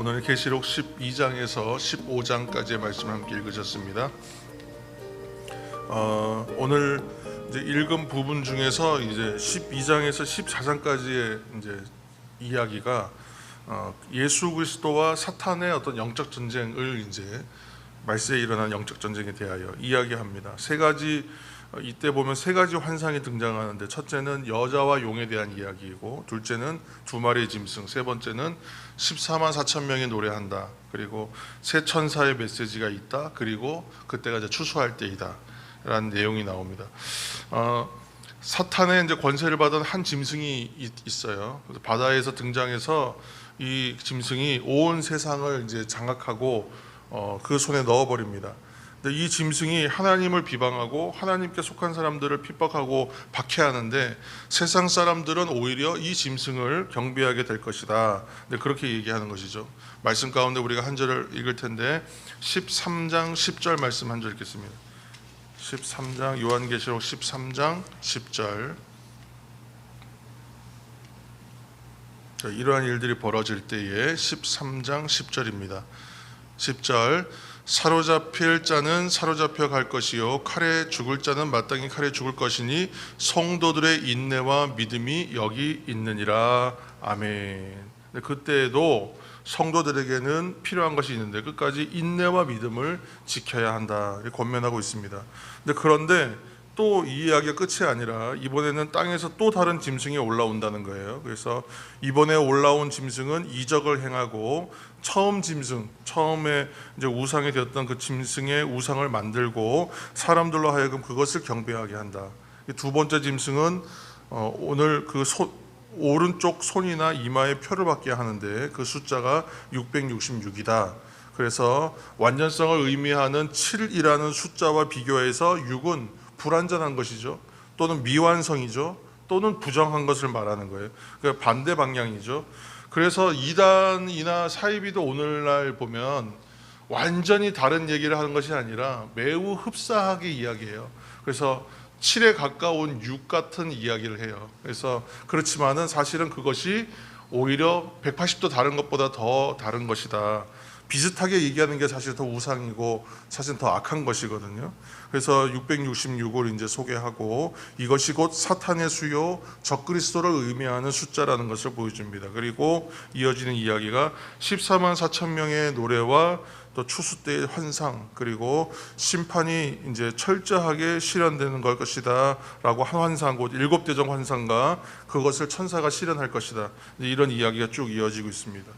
오늘 계시록 12장에서 15장까지의 말씀을 함께 읽으셨습니다. 오늘 이제 읽은 부분 중에서 이제 12장에서 14장까지의 이제 이야기가 예수 그리스도와 사탄의 어떤 영적 전쟁을 이제 말세에 일어난 영적 전쟁에 대하여 이야기합니다. 세 가지, 이때 보면 세 가지 환상이 등장하는데, 첫째는 여자와 용에 대한 이야기이고, 둘째는 두 마리의 짐승, 세 번째는 14만 4천 명이 노래한다, 그리고 세 천사의 메시지가 있다, 그리고 그때가 이제 추수할 때이다 라는 내용이 나옵니다. 사탄의 이제 권세를 받은 한 짐승이 있어요. 그래서 바다에서 등장해서 이 짐승이 온 세상을 이제 장악하고 그 손에 넣어버립니다. 근데 이 짐승이 하나님을 비방하고 하나님께 속한 사람들을 핍박하고 박해하는데, 세상 사람들은 오히려 이 짐승을 경배하게 될 것이다. 근데 그렇게 얘기하는 것이죠. 말씀 가운데 우리가 한 절을 읽을 텐데, 13장 10절 말씀 한 절 읽겠습니다. 13장, 요한계시록 13장 10절. 이러한 일들이 벌어질 때에 13장 10절입니다. 10절, 사로잡힐 자는 사로잡혀 갈 것이요 칼에 죽을 자는 마땅히 칼에 죽을 것이니 성도들의 인내와 믿음이 여기 있느니라. 아멘. 그때에도 성도들에게는 필요한 것이 있는데, 끝까지 인내와 믿음을 지켜야 한다 이렇게 권면하고 있습니다. 그런데 또 이 이야기가 끝이 아니라 이번에는 땅에서 또 다른 짐승이 올라온다는 거예요. 그래서 이번에 올라온 짐승은 이적을 행하고, 처음 짐승, 처음에 이제 우상이 되었던 그 짐승의 우상을 만들고 사람들로 하여금 그것을 경배하게 한다. 두 번째 짐승은 오늘 그 오른쪽 손이나 이마에 표를 받게 하는데, 그 숫자가 666이다. 그래서 완전성을 의미하는 7이라는 숫자와 비교해서 6은 불완전한 것이죠. 또는 미완성이죠. 또는 부정한 것을 말하는 거예요. 그러니까 반대 방향이죠. 그래서 이단이나 사이비도 오늘날 보면 완전히 다른 얘기를 하는 것이 아니라 매우 흡사하게 이야기해요. 그래서 7에 가까운 6 같은 이야기를 해요. 그래서 그렇지만은 사실은 그것이 오히려 180도 다른 것보다 더 다른 것이다. 비슷하게 얘기하는 게 사실 더 우상이고 사실 더 악한 것이거든요. 그래서 666을 이제 소개하고, 이것이 곧 사탄의 수요 적그리스도를 의미하는 숫자라는 것을 보여줍니다. 그리고 이어지는 이야기가 14만 4천 명의 노래와 또 추수 때의 환상, 그리고 심판이 이제 철저하게 실현되는 걸 것이다 라고 한 환상, 곧 7대적 환상과 그것을 천사가 실현할 것이다, 이런 이야기가 쭉 이어지고 있습니다.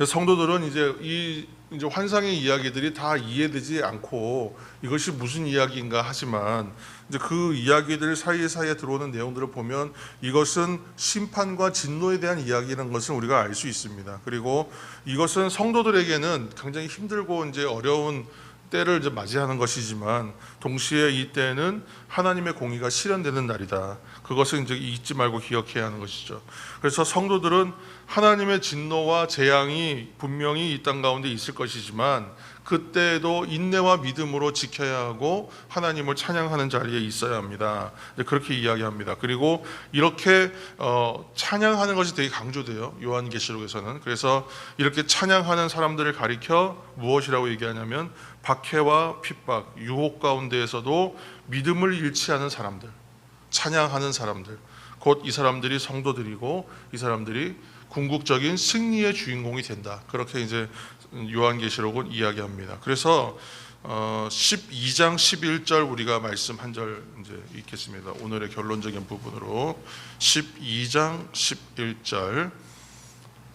성도들은 이제 환상의 이야기들이 다 이해되지 않고 이것이 무슨 이야기인가 하지만, 이제 그 이야기들 사이에 들어오는 내용들을 보면 이것은 심판과 진노에 대한 이야기라는 것을 우리가 알 수 있습니다. 그리고 이것은 성도들에게는 굉장히 힘들고 이제 어려운 때를 이제 맞이하는 것이지만, 동시에 이 때는 하나님의 공의가 실현되는 날이다. 그것을 이제 잊지 말고 기억해야 하는 것이죠. 그래서 성도들은 하나님의 진노와 재앙이 분명히 이 땅 가운데 있을 것이지만, 그때에도 인내와 믿음으로 지켜야 하고 하나님을 찬양하는 자리에 있어야 합니다. 그렇게 이야기합니다. 그리고 이렇게 찬양하는 것이 되게 강조돼요, 요한계시록에서는. 그래서 이렇게 찬양하는 사람들을 가리켜 무엇이라고 얘기하냐면, 박해와 핍박, 유혹 가운데에서도 믿음을 잃지 않은 사람들, 찬양하는 사람들, 곧 이 사람들이 성도들이고 이 사람들이 궁극적인 승리의 주인공이 된다. 그렇게 이제 요한계시록은 이야기합니다. 그래서 12장 11절 우리가 말씀 한 절 이제 읽겠습니다. 오늘의 결론적인 부분으로 12장 11절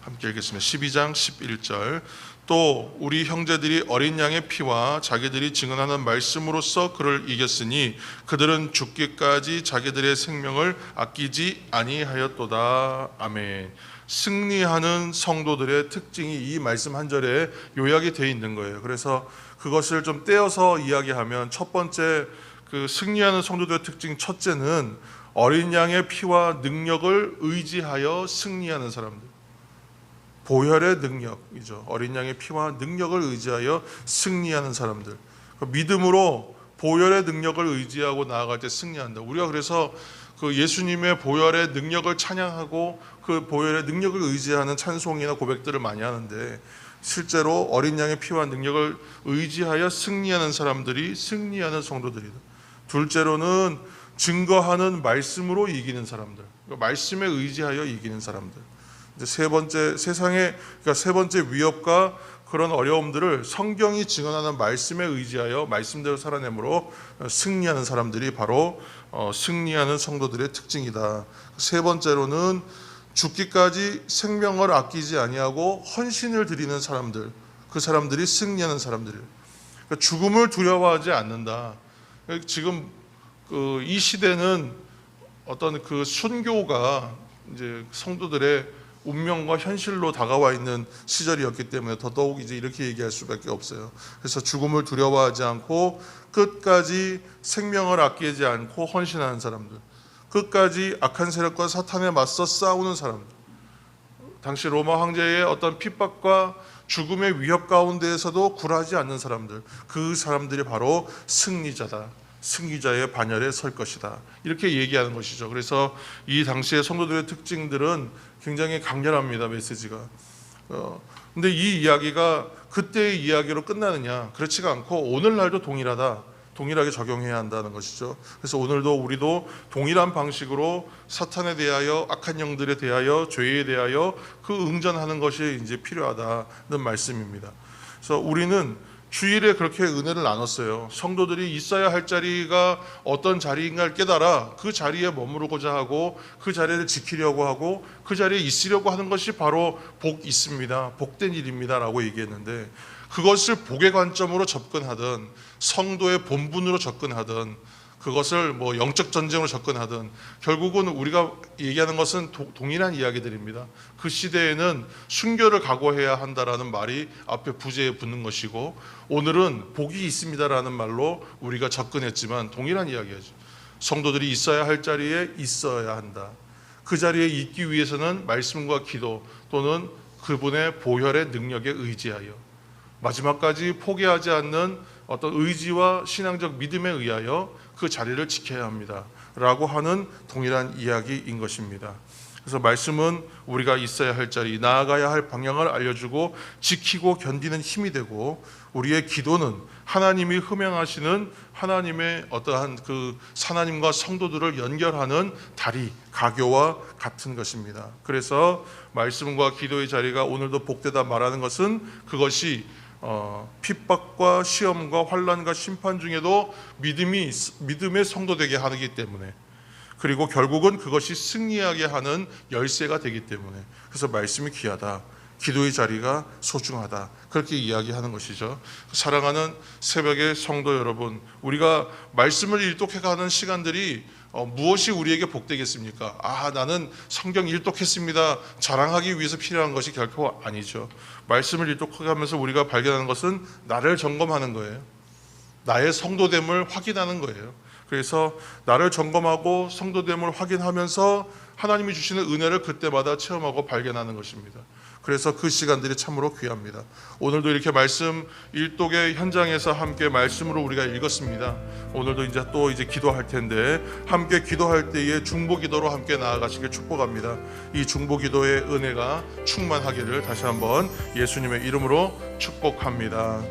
함께 읽겠습니다. 12장 11절. 또 우리 형제들이 어린 양의 피와 자기들이 증언하는 말씀으로써 그를 이겼으니 그들은 죽기까지 자기들의 생명을 아끼지 아니하였도다. 아멘. 승리하는 성도들의 특징이 이 말씀 한 절에 요약이 되어 있는 거예요. 그래서 그것을 좀 떼어서 이야기하면, 첫 번째 그 승리하는 성도들의 특징, 첫째는 어린 양의 피와 능력을 의지하여 승리하는 사람들. 보혈의 능력이죠. 어린 양의 피와 능력을 의지하여 승리하는 사람들. 믿음으로 보혈의 능력을 의지하고 나아갈 때 승리한다. 우리가 그래서 그 예수님의 보혈의 능력을 찬양하고 그 보혈의 능력을 의지하는 찬송이나 고백들을 많이 하는데, 실제로 어린 양의 피와 능력을 의지하여 승리하는 사람들이 승리하는 성도들이다. 둘째로는 증거하는 말씀으로 이기는 사람들, 말씀에 의지하여 이기는 사람들. 이제 세 번째, 그러니까 세 번째 위협과 그런 어려움들을 성경이 증언하는 말씀에 의지하여 말씀대로 살아내므로 승리하는 사람들이 바로 승리하는 성도들의 특징이다. 세 번째로는 죽기까지 생명을 아끼지 아니하고 헌신을 드리는 사람들, 그 사람들이 승리하는 사람들이에요. 그러니까 죽음을 두려워하지 않는다. 지금 이 시대는 어떤 그 순교가 이제 성도들의 운명과 현실로 다가와 있는 시절이었기 때문에 더더욱 이제 이렇게 얘기할 수밖에 없어요. 그래서 죽음을 두려워하지 않고 끝까지 생명을 아끼지 않고 헌신하는 사람들, 끝까지 악한 세력과 사탄에 맞서 싸우는 사람들, 당시 로마 황제의 어떤 핍박과 죽음의 위협 가운데에서도 굴하지 않는 사람들, 그 사람들이 바로 승리자다, 승리자의 반열에 설 것이다, 이렇게 얘기하는 것이죠. 그래서 이 당시의 성도들의 특징들은 굉장히 강렬합니다. 메시지가. 근데 이 이야기가 그때의 이야기로 끝나느냐? 그렇지가 않고 오늘날도 동일하게 적용해야 한다는 것이죠. 그래서 오늘도 우리도 동일한 방식으로 사탄에 대하여, 악한 영들에 대하여, 죄에 대하여 그 응전하는 것이 이제 필요하다는 말씀입니다. 그래서 우리는 주일에 그렇게 은혜를 나눴어요. 성도들이 있어야 할 자리가 어떤 자리인가를 깨달아 그 자리에 머무르고자 하고 그 자리를 지키려고 하고 그 자리에 있으려고 하는 것이 바로 복 있습니다, 복된 일입니다 라고 얘기했는데, 그것을 복의 관점으로 접근하든 성도의 본분으로 접근하든 그것을 뭐 영적 전쟁으로 접근하든 결국은 우리가 얘기하는 것은 동일한 이야기들입니다. 그 시대에는 순교를 각오해야 한다라는 말이 앞에 부제에 붙는 것이고, 오늘은 복이 있습니다라는 말로 우리가 접근했지만 동일한 이야기죠. 성도들이 있어야 할 자리에 있어야 한다. 그 자리에 있기 위해서는 말씀과 기도 또는 그분의 보혈의 능력에 의지하여 마지막까지 포기하지 않는 어떤 의지와 신앙적 믿음에 의하여 그 자리를 지켜야 합니다 라고 하는 동일한 이야기인 것입니다. 그래서 말씀은 우리가 있어야 할 자리, 나아가야 할 방향을 알려주고 지키고 견디는 힘이 되고, 우리의 기도는 하나님이 흠양하시는 하나님의 어떠한 그 하나님과 성도들을 연결하는 다리, 가교와 같은 것입니다. 그래서 말씀과 기도의 자리가 오늘도 복되다 말하는 것은 그것이 핍박과 시험과 환난과 심판 중에도 믿음의 성도 되게 하기 때문에, 그리고 결국은 그것이 승리하게 하는 열쇠가 되기 때문에, 그래서 말씀이 귀하다, 기도의 자리가 소중하다, 그렇게 이야기하는 것이죠. 사랑하는 새벽의 성도 여러분, 우리가 말씀을 일독해가는 시간들이 무엇이 우리에게 복되겠습니까? 나는 성경 일독했습니다 자랑하기 위해서 필요한 것이 결코 아니죠. 말씀을 일독하면서 우리가 발견하는 것은 나를 점검하는 거예요. 나의 성도됨을 확인하는 거예요. 그래서 나를 점검하고 성도됨을 확인하면서 하나님이 주시는 은혜를 그때마다 체험하고 발견하는 것입니다. 그래서 그 시간들이 참으로 귀합니다. 오늘도 이렇게 말씀 일독의 현장에서 함께 말씀으로 우리가 읽었습니다. 오늘도 이제 기도할 텐데, 함께 기도할 때에 중보 기도로 함께 나아가시길 축복합니다. 이 중보 기도의 은혜가 충만하기를 다시 한번 예수님의 이름으로 축복합니다.